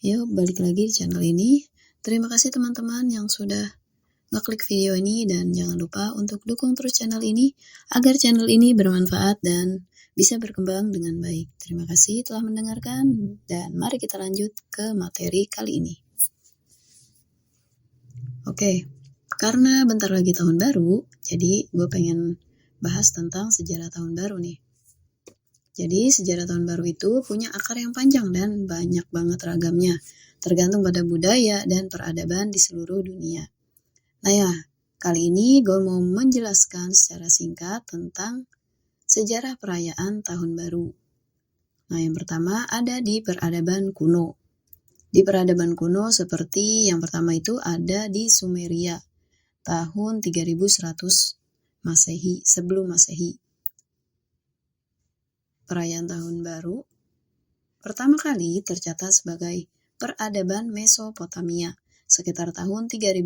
Yuk, balik lagi di channel ini. Terima kasih teman-teman yang sudah ngeklik video ini dan jangan lupa untuk dukung terus channel ini agar channel ini bermanfaat dan bisa berkembang dengan baik. Terima kasih telah mendengarkan dan mari kita lanjut ke materi kali ini. Oke, karena bentar lagi tahun baru, jadi gue pengen bahas tentang sejarah tahun baru nih. Jadi sejarah tahun baru itu punya akar yang panjang dan banyak banget ragamnya, tergantung pada budaya dan peradaban di seluruh dunia. Nah ya, kali ini gue mau menjelaskan secara singkat tentang sejarah perayaan tahun baru. Nah yang pertama ada di peradaban kuno. Di peradaban kuno seperti yang pertama itu ada di Sumeria, tahun 3100 Masehi, sebelum Masehi. Perayaan tahun baru pertama kali tercatat sebagai peradaban Mesopotamia sekitar tahun 3100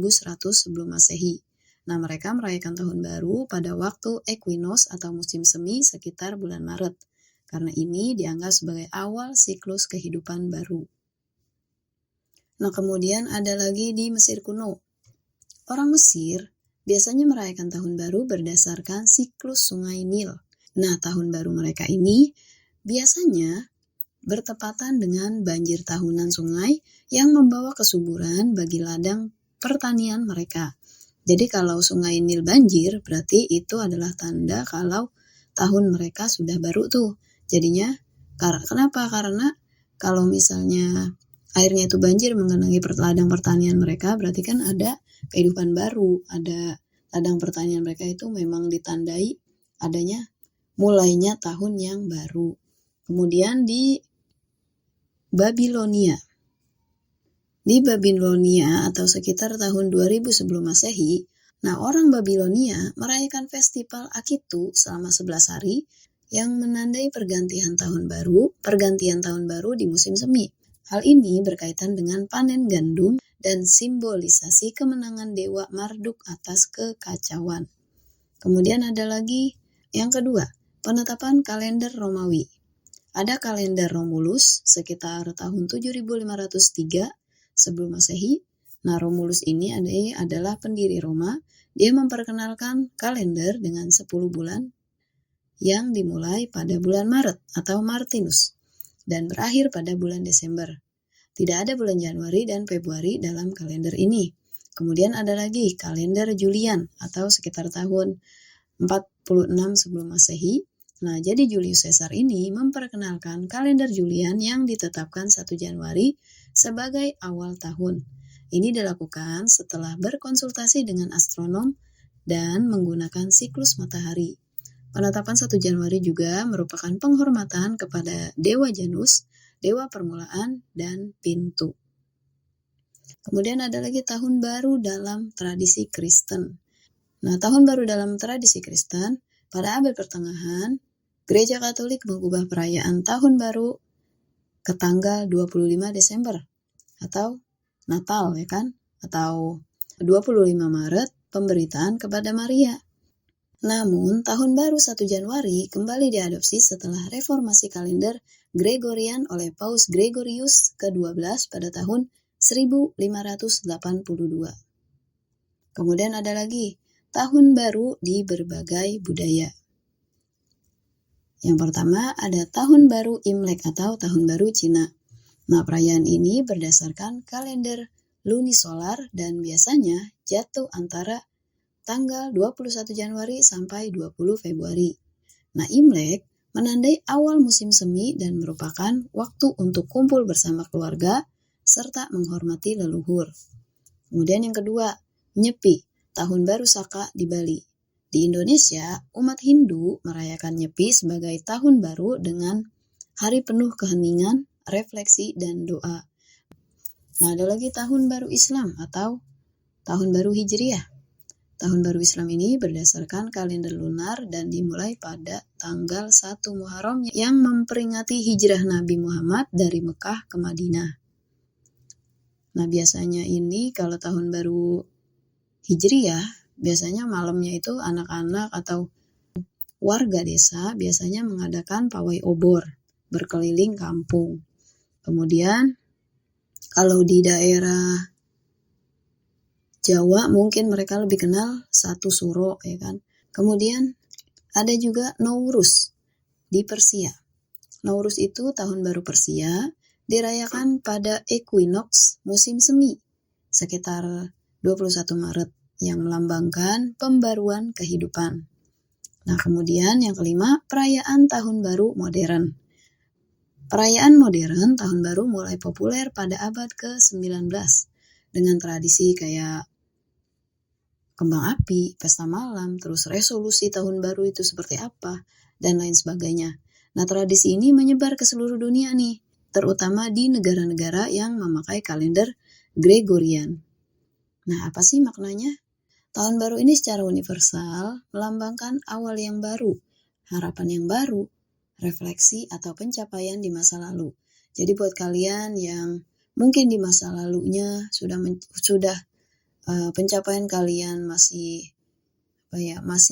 sebelum Masehi. Nah, mereka merayakan tahun baru pada waktu equinox atau musim semi sekitar bulan Maret. Karena ini dianggap sebagai awal siklus kehidupan baru. Nah, kemudian ada lagi di Mesir kuno. Orang Mesir biasanya merayakan tahun baru berdasarkan siklus sungai Nil. Nah, tahun baru mereka ini biasanya bertepatan dengan banjir tahunan sungai yang membawa kesuburan bagi ladang pertanian mereka. Jadi kalau sungai Nil banjir, berarti itu adalah tanda kalau tahun mereka sudah baru tuh. Jadinya, kenapa? Karena kalau misalnya airnya itu banjir mengenangi ladang pertanian mereka, berarti kan ada kehidupan baru, ada ladang pertanian mereka itu memang ditandai adanya mulainya tahun yang baru. Kemudian di Babilonia. Di Babilonia atau sekitar tahun 2000 sebelum Masehi, nah orang Babilonia merayakan festival Akitu selama 11 hari yang menandai pergantian tahun baru di musim semi. Hal ini berkaitan dengan panen gandum dan simbolisasi kemenangan Dewa Marduk atas kekacauan. Kemudian ada lagi yang kedua, penetapan kalender Romawi. Ada kalender Romulus sekitar tahun 7503 sebelum Masehi. Nah, Romulus ini adalah pendiri Roma. Dia memperkenalkan kalender dengan 10 bulan yang dimulai pada bulan Maret atau Martinus dan berakhir pada bulan Desember. Tidak ada bulan Januari dan Februari dalam kalender ini. Kemudian ada lagi kalender Julian atau sekitar tahun 46 sebelum Masehi. Nah, jadi Julius Caesar ini memperkenalkan kalender Julian yang ditetapkan 1 Januari sebagai awal tahun. Ini dilakukan setelah berkonsultasi dengan astronom dan menggunakan siklus matahari. Penetapan 1 Januari juga merupakan penghormatan kepada Dewa Janus, Dewa Permulaan, dan Pintu. Kemudian ada lagi tahun baru dalam tradisi Kristen. Nah, tahun baru dalam tradisi Kristen, pada abad pertengahan, Gereja Katolik mengubah perayaan tahun baru ke tanggal 25 Desember atau Natal ya kan, atau 25 Maret pemberitaan kepada Maria. Namun, tahun baru 1 Januari kembali diadopsi setelah reformasi kalender Gregorian oleh Paus Gregorius ke-12 pada tahun 1582. Kemudian ada lagi tahun baru di berbagai budaya. Yang pertama ada tahun baru Imlek atau tahun baru Cina. Nah, perayaan ini berdasarkan kalender lunisolar dan biasanya jatuh antara tanggal 21 Januari sampai 20 Februari. Nah, Imlek menandai awal musim semi dan merupakan waktu untuk kumpul bersama keluarga serta menghormati leluhur. Kemudian yang kedua, Nyepi, tahun baru Saka di Bali. Di Indonesia, umat Hindu merayakan Nyepi sebagai tahun baru dengan hari penuh keheningan, refleksi, dan doa. Nah, ada lagi tahun baru Islam atau tahun baru Hijriah. Tahun baru Islam ini berdasarkan kalender lunar dan dimulai pada tanggal 1 Muharram yang memperingati hijrah Nabi Muhammad dari Mekah ke Madinah. Nah, biasanya ini kalau tahun baru Hijriah, biasanya malamnya itu anak-anak atau warga desa biasanya mengadakan pawai obor berkeliling kampung. Kemudian Kalau di daerah Jawa mungkin mereka lebih kenal Satu Suro, ya kan. Kemudian ada juga Nowruz di Persia. Nowruz itu tahun baru Persia, dirayakan pada equinox musim semi, sekitar 21 Maret, yang melambangkan pembaruan kehidupan. Nah, kemudian yang kelima, perayaan Tahun Baru Modern. Perayaan modern Tahun Baru mulai populer pada abad ke-19 dengan tradisi kayak kembang api, pesta malam, terus resolusi tahun baru itu seperti apa, dan lain sebagainya. Nah, tradisi ini menyebar ke seluruh dunia nih, terutama di negara-negara yang memakai kalender Gregorian. Nah, apa sih maknanya? Tahun baru ini secara universal melambangkan awal yang baru, harapan yang baru, refleksi atau pencapaian di masa lalu. Jadi buat kalian yang mungkin di masa lalunya sudah pencapaian kalian masih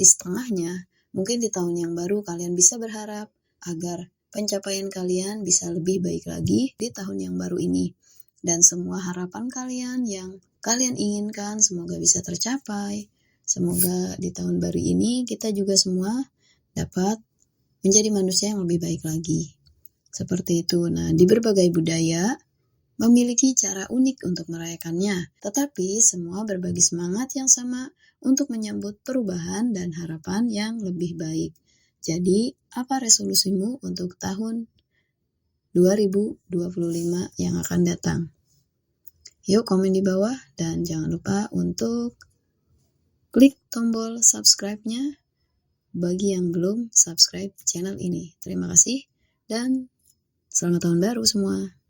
setengahnya, mungkin di tahun yang baru kalian bisa berharap agar pencapaian kalian bisa lebih baik lagi di tahun yang baru ini. Dan semua harapan kalian yang kalian inginkan semoga bisa tercapai. Semoga di tahun baru ini kita juga semua dapat menjadi manusia yang lebih baik lagi. Seperti itu. Nah, di berbagai budaya memiliki cara unik untuk merayakannya, tetapi semua berbagi semangat yang sama untuk menyambut perubahan dan harapan yang lebih baik. Jadi, apa resolusimu untuk tahun 2025 yang akan datang? Yuk komen di bawah dan jangan lupa untuk klik tombol subscribe-nya bagi yang belum subscribe channel ini. Terima kasih dan selamat tahun baru semua.